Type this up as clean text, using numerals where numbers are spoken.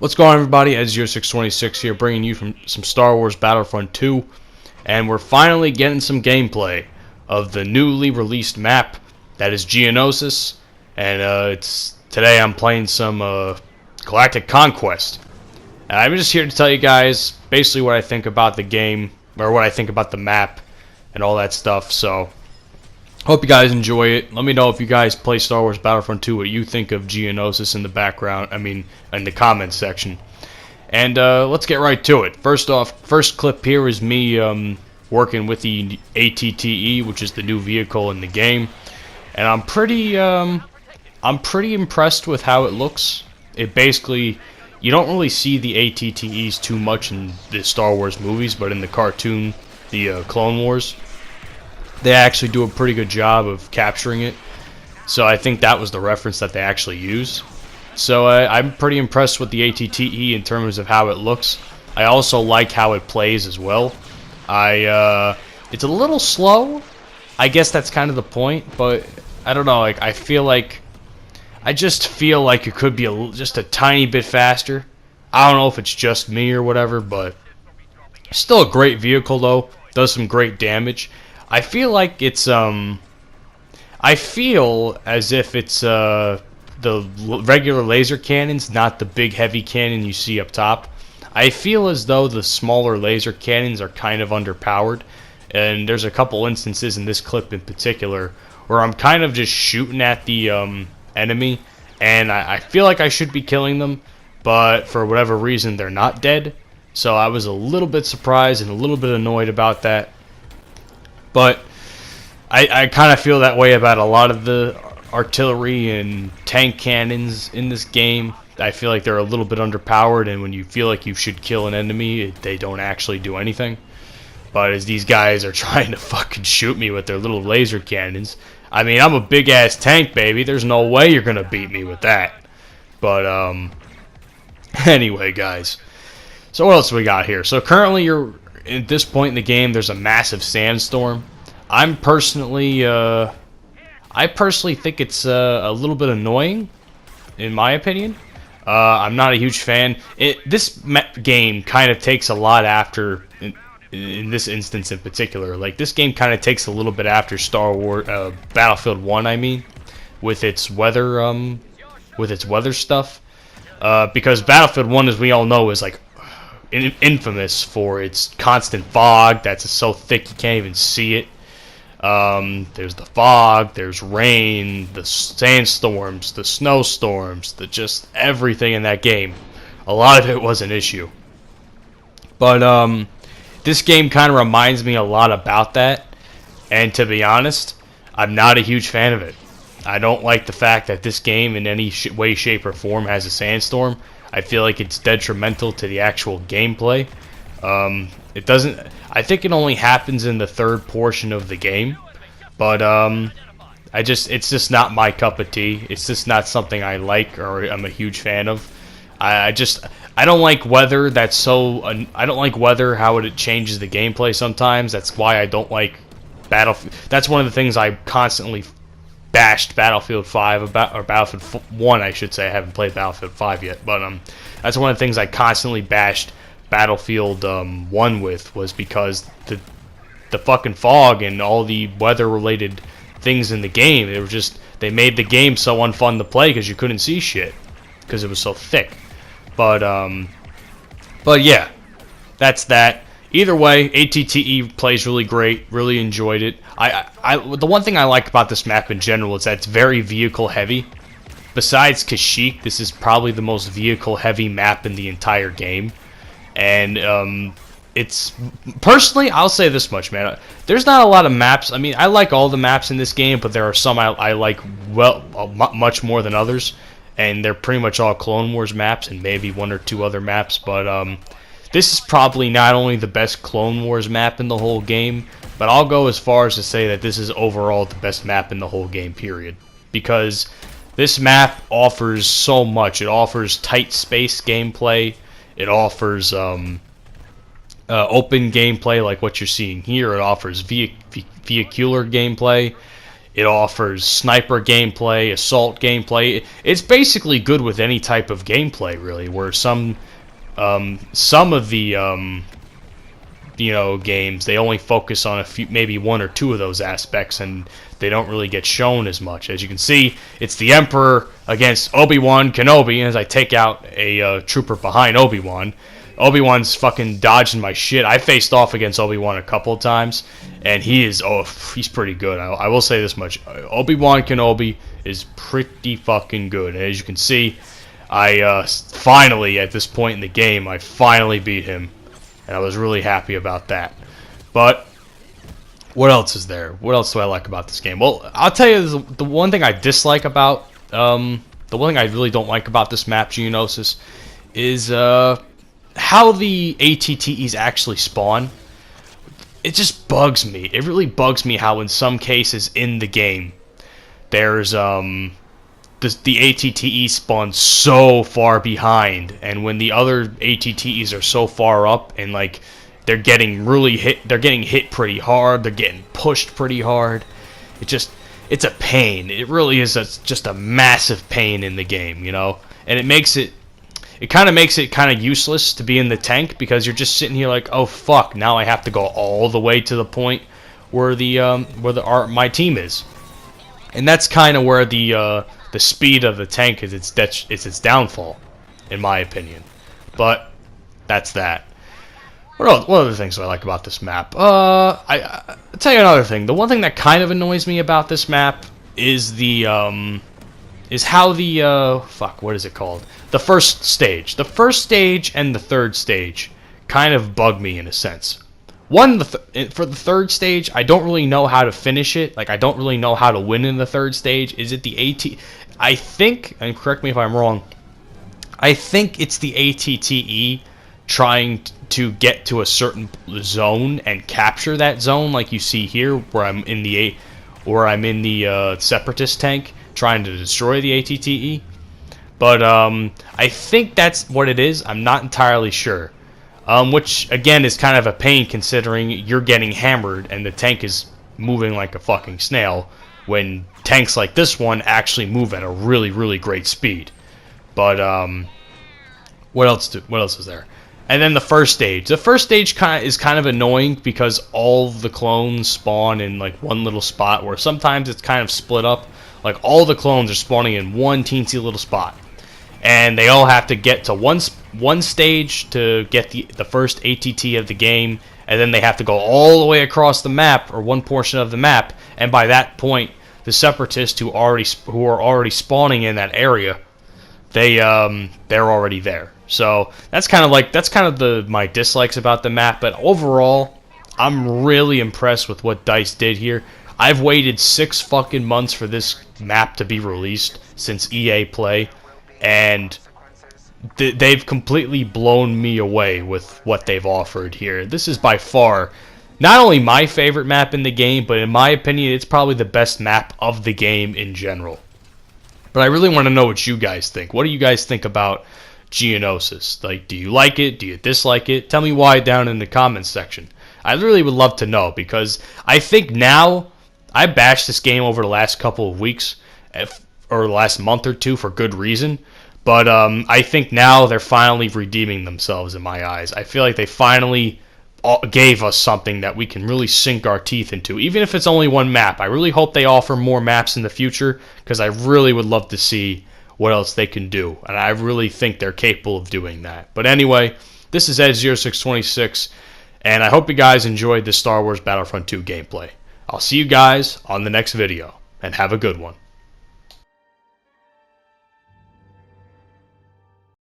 What's going on, everybody? As Geonosis here, bringing you from some Star Wars Battlefront 2, and we're finally getting some gameplay of the newly released map that is Geonosis, and today I'm playing some Galactic Conquest. And I'm just here to tell you guys basically what I think about the game, or what I think about the map, and all that stuff. So, hope you guys enjoy it. Let me know if you guys play Star Wars Battlefront 2, what you think of Geonosis in the background, in the comments section. And let's get right to it. First clip here is me working with the ATTE, which is the new vehicle in the game. And I'm pretty impressed with how it looks. It basically, you don't really see the ATTEs too much in the Star Wars movies, but in the cartoon, the Clone Wars, they actually do a pretty good job of capturing it. So I think that was the reference that they actually used. So I'm pretty impressed with the ATTE in terms of how it looks. I also like how it plays as well. It's a little slow. I guess that's kind of the point, but I don't know. I just feel like it could be just a tiny bit faster. I don't know if it's just me or whatever, but still a great vehicle though. Does some great damage. I feel like it's I feel as if it's the regular laser cannons, not the big heavy cannon you see up top. I feel as though the smaller laser cannons are kind of underpowered, and there's a couple instances in this clip in particular where I'm kind of just shooting at the enemy, and I feel like I should be killing them, but for whatever reason they're not dead. So I was a little bit surprised and a little bit annoyed about that. But I kind of feel that way about a lot of the artillery and tank cannons in this game. I feel like they're a little bit underpowered, and when you feel like you should kill an enemy, they don't actually do anything. But as these guys are trying to fucking shoot me with their little laser cannons, I mean, I'm a big-ass tank, baby. There's no way you're going to beat me with that. But, anyway, guys. So what else do we got here? So currently at this point in the game, there's a massive sandstorm. I personally think it's a little bit annoying, in my opinion. I'm not a huge fan. This game kind of takes a lot after, in this instance in particular, like this game kind of takes a little bit after Star Wars Battlefield 1. I mean, with its weather stuff, because Battlefield 1, as we all know, is like infamous for its constant fog that's so thick you can't even see it. There's the fog, there's rain, the sandstorms, the snowstorms, just everything in that game. A lot of it was an issue. But this game kind of reminds me a lot about that, and to be honest, I'm not a huge fan of it. I don't like the fact that this game in any way, shape, or form has a sandstorm. I feel like it's detrimental to the actual gameplay. It doesn't. I think it only happens in the third portion of the game, but it's just not my cup of tea. It's just not something I like or I'm a huge fan of. I don't like weather. I don't like weather, how it changes the gameplay sometimes. That's why I don't like Battlefield. That's one of the things I constantly bashed Battlefield 5 about, or Battlefield 1, I should say. I haven't played Battlefield 5 yet, but that's one of the things I constantly bashed Battlefield 1 with, was because the fucking fog and all the weather related things in the game, they made the game so unfun to play because you couldn't see shit because it was so thick. But yeah, that's that. Either way, ATTE plays really great. Really enjoyed it. The one thing I like about this map in general is that it's very vehicle heavy. Besides Kashyyyk, this is probably the most vehicle heavy map in the entire game. And it's personally, I'll say this much, man. There's not a lot of maps. I mean, I like all the maps in this game, but there are some I like much more than others. And they're pretty much all Clone Wars maps and maybe one or two other maps. But this is probably not only the best Clone Wars map in the whole game, but I'll go as far as to say that this is overall the best map in the whole game, period. Because this map offers so much. It offers tight space gameplay. It offers open gameplay like what you're seeing here. It offers vehicular gameplay. It offers sniper gameplay, assault gameplay. It's basically good with any type of gameplay, really. Where some of the games, they only focus on a few, maybe one or two of those aspects, and they don't really get shown as much. As you can see, it's the Emperor against Obi-Wan Kenobi, and as I take out a trooper behind Obi-Wan, Obi-Wan's fucking dodging my shit. I faced off against Obi-Wan a couple of times, and he's pretty good. I will say this much. Obi-Wan Kenobi is pretty fucking good. And as you can see, I finally, at this point in the game, I finally beat him. And I was really happy about that. But what else is there? What else do I like about this game? Well, I'll tell you the one thing I dislike about, the one thing I really don't like about this map, Geonosis, is how the ATTEs actually spawn. It just bugs me. It really bugs me how in some cases in the game there's the ATTE spawns so far behind, and when the other ATTEs are so far up and like they're getting hit pretty hard, they're getting pushed pretty hard. It's a pain. It really is just a massive pain in the game, you know? And it kind of makes it kind of useless to be in the tank, because you're just sitting here like, oh fuck, now I have to go all the way to the point where my team is, and that's kind of where the speed of the tank is its downfall, in my opinion. But that's that. What other things do I like about this map? I'll tell you another thing. The one thing that kind of annoys me about this map is how the what is it called? The first stage. The first stage and the third stage kind of bug me in a sense. For the third stage, I don't really know how to finish it. Like, I don't really know how to win in the third stage. Is it the AT? I think, and correct me if I'm wrong, I think it's the ATTE trying to get to a certain zone and capture that zone, like you see here, where I'm in the Separatist tank trying to destroy the ATTE. But I think that's what it is. I'm not entirely sure. Which, again, is kind of a pain considering you're getting hammered and the tank is moving like a fucking snail, when tanks like this one actually move at a really, really great speed. But what else is there? And then the first stage. The first stage is kind of annoying because all the clones spawn in like one little spot, where sometimes it's kind of split up. Like, all the clones are spawning in one teensy little spot, and they all have to get to one stage to get the first ATT of the game, and then they have to go all the way across the map, or one portion of the map, and by that point, the Separatists who are already spawning in that area, they're already there. So that's kind of my dislikes about the map. But overall, I'm really impressed with what DICE did here. I've waited 6 fucking months for this map to be released since EA Play, and they've completely blown me away with what they've offered here. This is by far not only my favorite map in the game, but in my opinion, it's probably the best map of the game in general. But I really want to know what you guys think. What do you guys think about Geonosis? Like, do you like it? Do you dislike it? Tell me why down in the comments section. I really would love to know, because I think now, I bashed this game over the last couple of weeks, or the last month or two, for good reason. But I think now they're finally redeeming themselves in my eyes. I feel like they finally gave us something that we can really sink our teeth into, even if it's only one map. I really hope they offer more maps in the future, because I really would love to see what else they can do, and I really think they're capable of doing that. But anyway, this is Ed0626, and I hope you guys enjoyed this Star Wars Battlefront 2 gameplay. I'll see you guys on the next video, and have a good one.